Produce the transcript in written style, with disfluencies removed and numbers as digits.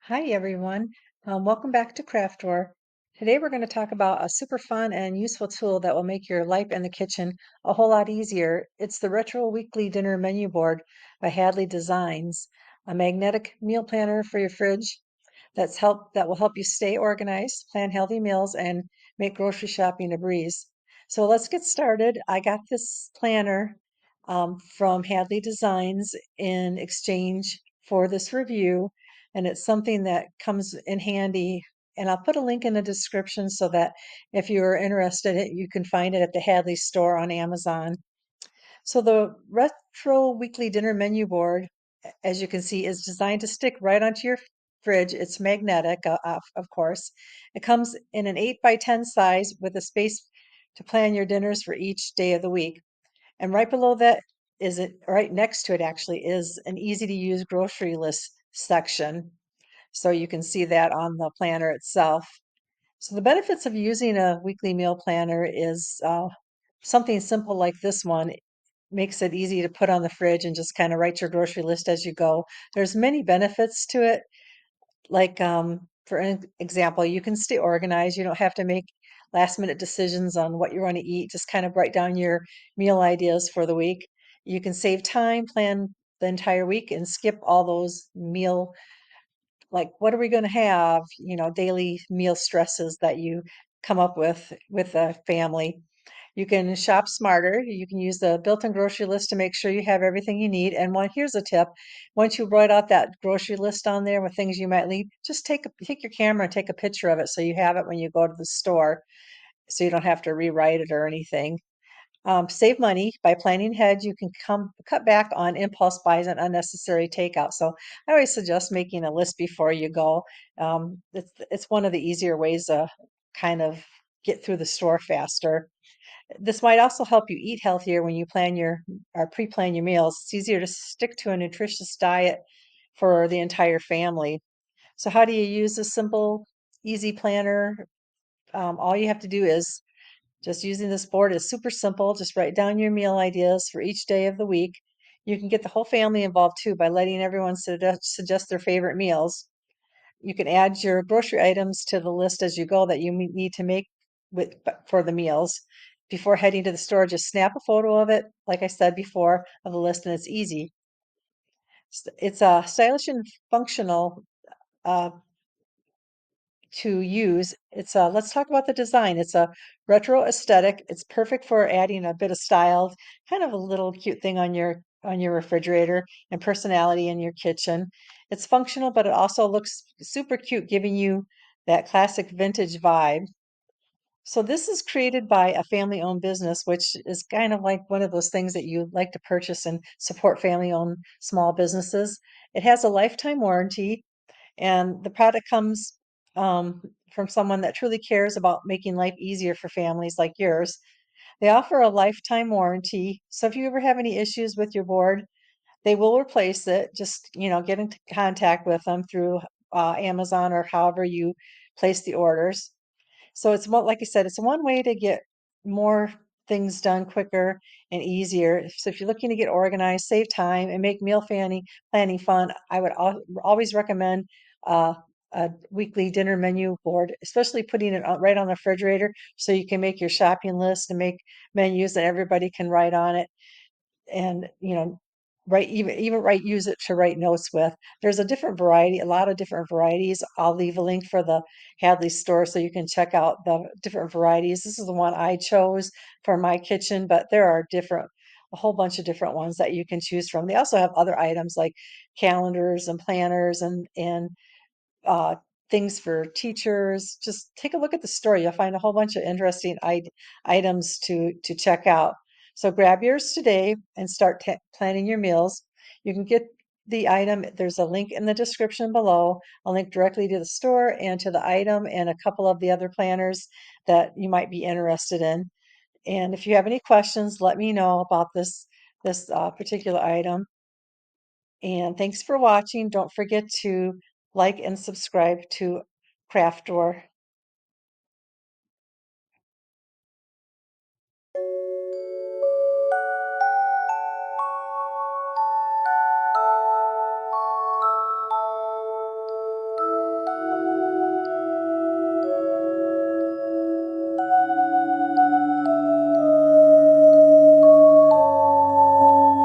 Hi, everyone. Welcome back to Craft Drawer. Today, we're going to talk about a super fun and useful tool that will make your life in the kitchen a whole lot easier. It's the Retro Weekly Dinner Menu Board by Hadley Designs, a magnetic meal planner for your fridge that will help you stay organized, plan healthy meals, and make grocery shopping a breeze. So let's get started. I got this planner from Hadley Designs in exchange for this review, and it's something that comes in handy. And I'll put a link in the description so that if you're interested, you can find it at the Hadley store on Amazon. So the retro weekly dinner menu board, as you can see, is designed to stick right onto your fridge. It's magnetic, of course. It comes in an 8 by 10 size with a space to plan your dinners for each day of the week. And right below that right next to it actually is an easy to use grocery list section. So you can see that on the planner itself. So the benefits of using a weekly meal planner is something simple like this one makes it easy to put on the fridge and just kind of write your grocery list as you go. There's many benefits to it. Like, for an example, you can stay organized. You don't have to make last minute decisions on what you want to eat. Just kind of write down your meal ideas for the week. You can save time, plan the entire week, and skip all those like, what are we going to have? Daily meal stresses that you come up with a family. You can shop smarter. You can use the built-in grocery list to make sure you have everything you need. And here's a tip. Once you write out that grocery list on there with things you might need, just take your camera and take a picture of it so you have it when you go to the store so you don't have to rewrite it or anything. Save money by planning ahead. You can cut back on impulse buys and unnecessary takeout. So I always suggest making a list before you go. It's one of the easier ways to kind of get through the store faster. This might also help you eat healthier when you plan your or pre-plan your meals. It's easier to stick to a nutritious diet for the entire family. So how do you use this simple, easy planner? All you have to do is just using this board is super simple. Just write down your meal ideas for each day of the week. You can get the whole family involved too by letting everyone suggest their favorite meals. You can add your grocery items to the list as you go that you need to make for the meals. Before heading to the store, just snap a photo of it, like I said before, of the list, and it's easy. It's stylish and functional uh, to use. Let's talk about the design. It's a retro aesthetic. It's perfect for adding a bit of style, kind of a little cute thing on your refrigerator and personality in your kitchen. It's functional, but it also looks super cute, giving you that classic vintage vibe. So this is created by a family-owned business, which is kind of like one of those things that you like to purchase and support family-owned small businesses. It has a lifetime warranty, and the product comes from someone that truly cares about making life easier for families like yours. They offer a lifetime warranty. So if you ever have any issues with your board, they will replace it. Just, get into contact with them through Amazon or however you place the orders. So it's more, like I said, it's one way to get more things done quicker and easier. So if you're looking to get organized, save time, and make planning fun, I would always recommend uh, a weekly dinner menu board, especially putting it right on the refrigerator so you can make your shopping list and make menus that everybody can write on it and write even write use it to write notes with. There's a lot of different varieties. I'll leave a link for the Hadley store so you can check out the different varieties. This is the one I chose for my kitchen, but there are a whole bunch of different ones that you can choose from. They also have other items like calendars and planners and uh, things for teachers. Just take a look at the store. You'll find a whole bunch of interesting items to check out. So grab yours today and start planning your meals. You can get the item. There's a link in the description below. A link directly to the store and to the item and a couple of the other planners that you might be interested in. And if you have any questions, let me know about this particular item. And thanks for watching. Don't forget to like and subscribe to Craft Door.